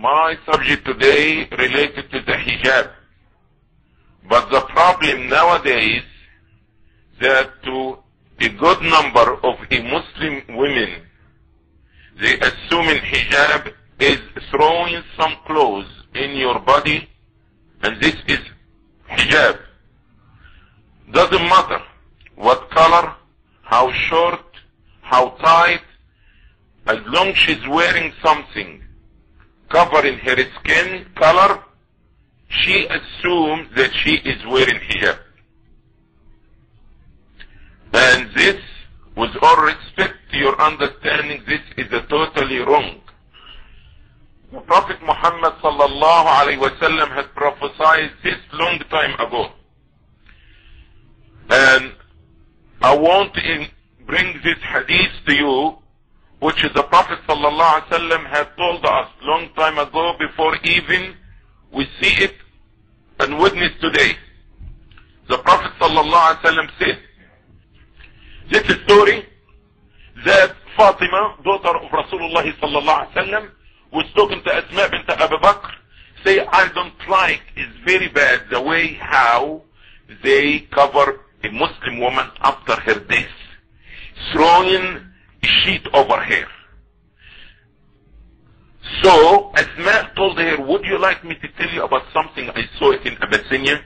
My subject today related to the hijab. But the problem nowadays that to a good number of Muslim women, they assuming hijab is throwing some clothes in your body, and this is hijab. Doesn't matter what color, how short, how tight, as long she's wearing something covering her skin color, she assumes that she is wearing hijab. And this, with all respect to your understanding, this is totally wrong. The Prophet Muhammad sallallahu alaihi wasallam had prophesied this long time ago. And I want to bring this hadith to you, which the Prophet sallallahu alaihi wasallam had told us long time ago before even we see it and witness today. The Prophet sallallahu alaihi wasallam said, this is story that Fatima, daughter of Rasulullah sallallahu alaihi wasallam, was talking to Asma bint Abu Bakr, say, I don't like, it's very bad the way how they cover a Muslim woman after her death, throwing a sheet over her. So Asma told her, would you like me to tell you about something I saw it in Abyssinia?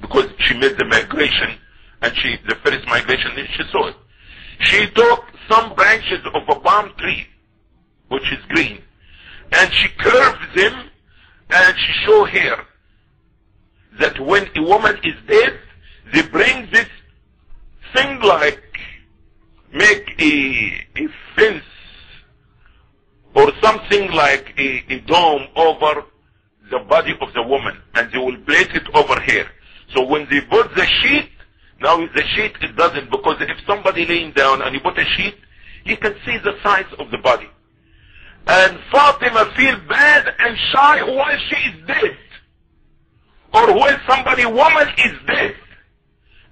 Because she made the migration, and the first migration, and she saw it. She took some branches of a palm tree, which is green, and she curved them, and she showed her that when a woman is dead, they bring this thing like, make a fence, or something like a dome over the body of the woman, and they will place it over here. So when they put the sheet, now the sheet it doesn't, because if somebody laying down and you put a sheet, you can see the size of the body. And Fatima feels bad and shy while she is dead, or when woman is dead,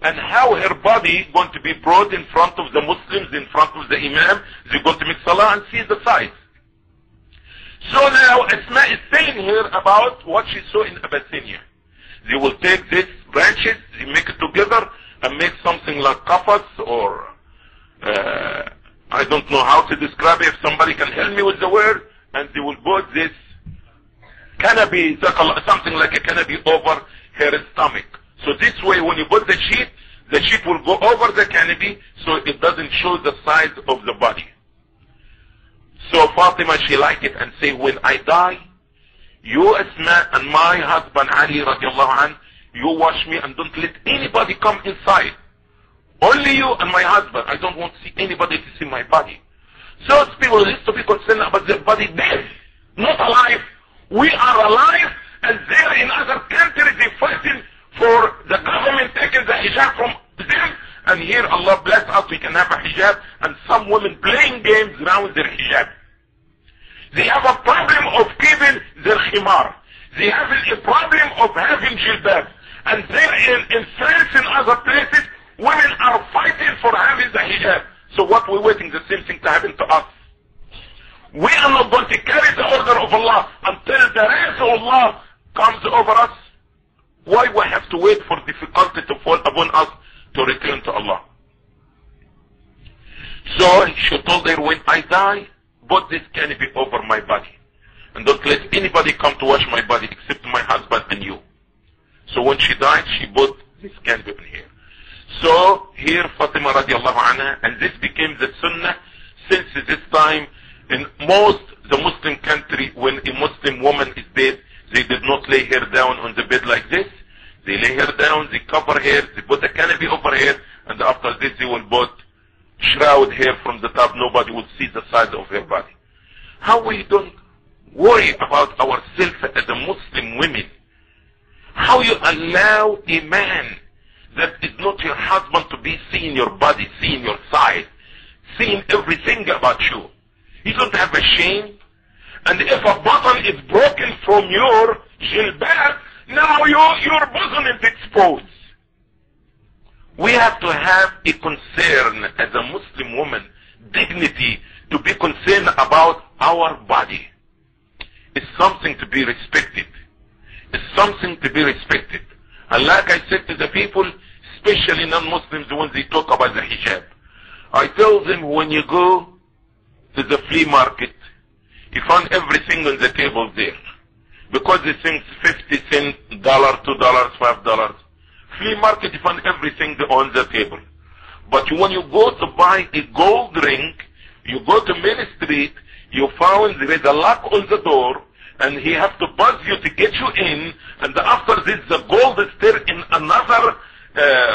and how her body going to be brought in front of the Muslims, in front of the Imam, they're going to make salah and see the size. So now Asma is saying here about what she saw in Abyssinia. They will take these branches, they make it together, and make something like kafas, or I don't know how to describe it, if somebody can help me with the word, and they will put this canopy, something like a canopy over her stomach. So this way when you put the sheet will go over the canopy, so it doesn't show the size of the body. So Fatima, she liked it and say, when I die, you Asma and my husband Ali radiallahu anh, you wash me and don't let anybody come inside. Only you and my husband. I don't want to see anybody to see my body. So people used to be concerned about their body dead, not alive. We are alive, and they're in other countries, they're fighting for the government taking the hijab from them. And here, Allah bless us, we can have a hijab, and some women playing games around their hijab. They have a problem of keeping their khimar. They have a problem of having jilbab. And they're in France and other places, women are fighting for having the hijab. So what we're waiting, the same thing to happen to us. We are not going to carry the order of Allah until the wrath of Allah comes over us. Why we have to wait for difficulty to fall upon us to return to Allah? So she told her, when I die, put this canopy over my body, and don't let anybody come to wash my body except my husband and you. So when she died, she put this canopy in here. So here Fatima radiallahu anha, and this became the sunnah since this time. In most the Muslim country, when a Muslim woman is dead, they did not lay her down on the bed like this. They lay her down, they cover her, they put a canopy over her, and after this they will put shroud her from the top. Nobody will see the size of her body. How we don't worry about ourselves as a Muslim women? How you allow a man that is not your husband to be seeing your body, seeing your size, seeing everything about you? You don't have a shame. And if a button is broken from your jilbab, now your bosom is exposed. We have to have a concern as a Muslim woman, dignity, to be concerned about our body. is something to be respected. It's something to be respected. And like I said to the people, especially non-Muslims, when they talk about the hijab, I tell them, when you go to the flea market, you find everything on the table there. Because they think 50 cents, $1, $2, $5. Flea market, you find everything on the table. But when you go to buy a gold ring, you go to Main Street, you found there is a lock on the door, and he has to buzz you to get you in, and after this, the gold is there in another,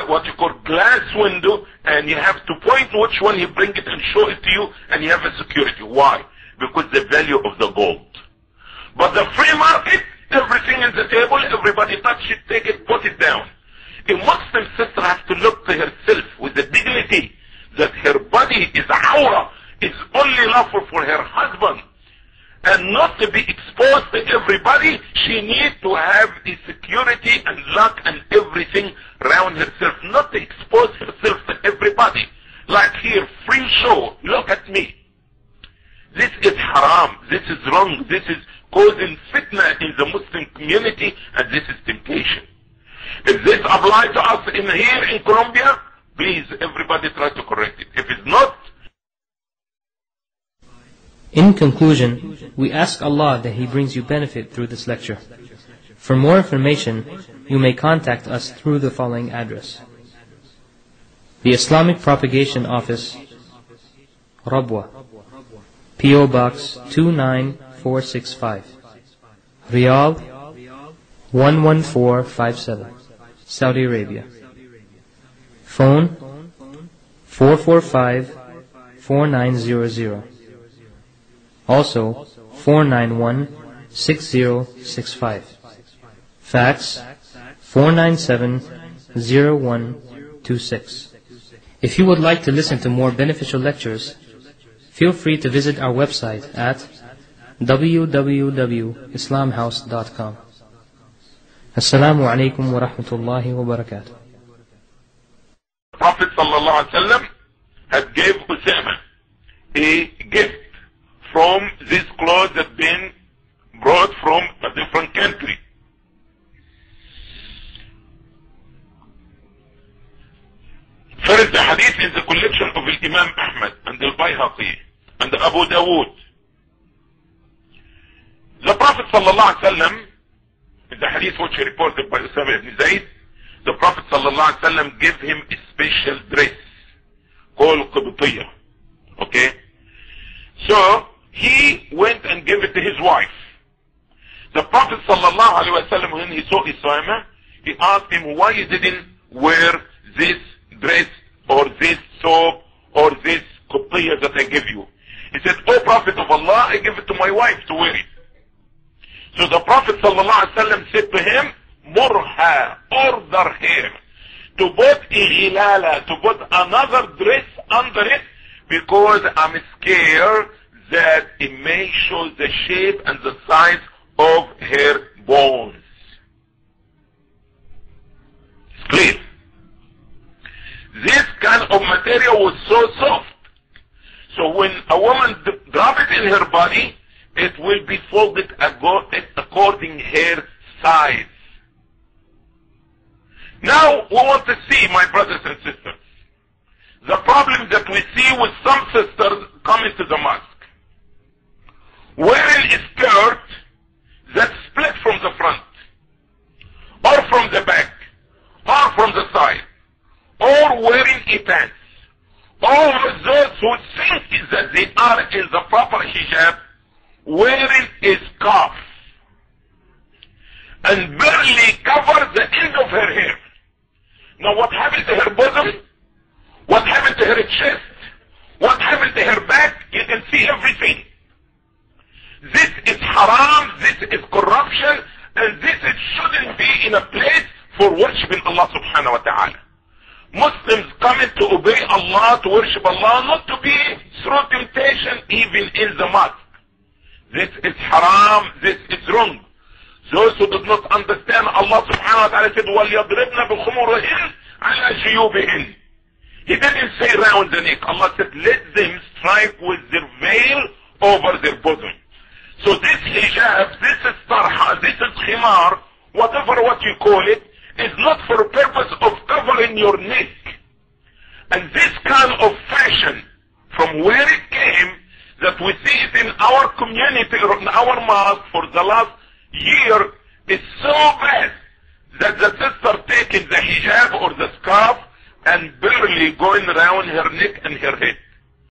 what you call glass window, and you have to point which one, he bring it and show it to you, and you have a security. Why? Because the value of the gold. But the free market, everything is the table, everybody touch it, take it, put it down. A Muslim sister has to look to herself with the dignity that her body is awra, is only lawful for her husband, and not to be exposed to everybody. She needs to have the security and lock and everything around herself, not to expose herself to everybody. Like here, free show, look at me. This is haram, this is wrong, this is causing fitna in the Muslim community, and this is temptation. If this applies to us in here in Colombia, please everybody try to correct it. If it's not. In conclusion, we ask Allah that He brings you benefit through this lecture. For more information, you may contact us through the following address: the Islamic Propagation Office, Rabwa, P.O. Box 29465, Riyadh 11457, Saudi Arabia. Phone 445-4900. Also 491-6065. Fax 497-0126. If you would like to listen to more beneficial lectures, feel free to visit our website at www.islamhouse.com. Assalamu alaikum wa rahmatullahi wa barakatuh. Prophet sallallahu alaihi wasallam had gave Usama a gift from these clothes that been brought from a different country. First, the hadith is the collection of Imam Ahmad and Al-Bayhaqi and Abu Dawood. The Prophet sallallahu alaihi wasallam, in the hadith which is reported by Usama ibn Zayd, the Prophet sallallahu alaihi wasallam gave him a special dress called Qibtiyya. Okay? So, he went and gave it to his wife. The Prophet sallallahu alaihi wasallam, when he saw Usama, he asked him, why you didn't wear this dress or this soap or this Qibtiyya that I give you? He said, oh Prophet of Allah, I give it to my wife to wear it. So the Prophet ﷺ said to him, Murha, order him to put a hilala, to put another dress under it, because I'm scared that it may show the shape and the size of her bones. It's clear. This kind of material was so soft. So when a woman drop it in her body, it will be folded according her size. Now we want to see, my brothers and sisters, the problem that we see with some sisters coming to the mosque, wearing a skirt that's split from the front, or from the back, or from the side, or wearing a pants. All those who think that they are in the proper hijab, wearing a scarf and barely cover the end of her hair. Now what happened to her bosom? What happened to her chest? What happened to her back? You can see everything. This is haram, this is corruption, and this shouldn't be in a place for worshiping Allah subhanahu wa ta'ala. Muslims coming to obey Allah, to worship Allah, not to be through temptation even in the mosque. This is haram, this is wrong. Those who do not understand, Allah subhanahu wa ta'ala said, وَلْيَضْرِبْنَ بِخُمُرِهِنْ عَلَى جُيُوبِهِنْ. He didn't say round the neck. Allah said, let them strike with their veil over their bosom. So this hijab khimar, whatever what you call it, is not for the purpose of covering your neck. And this kind of fashion, from where it came, that we see it in our community or in our mosque for the last year, is so bad that the sister taking the hijab or the scarf and barely going around her neck and her head.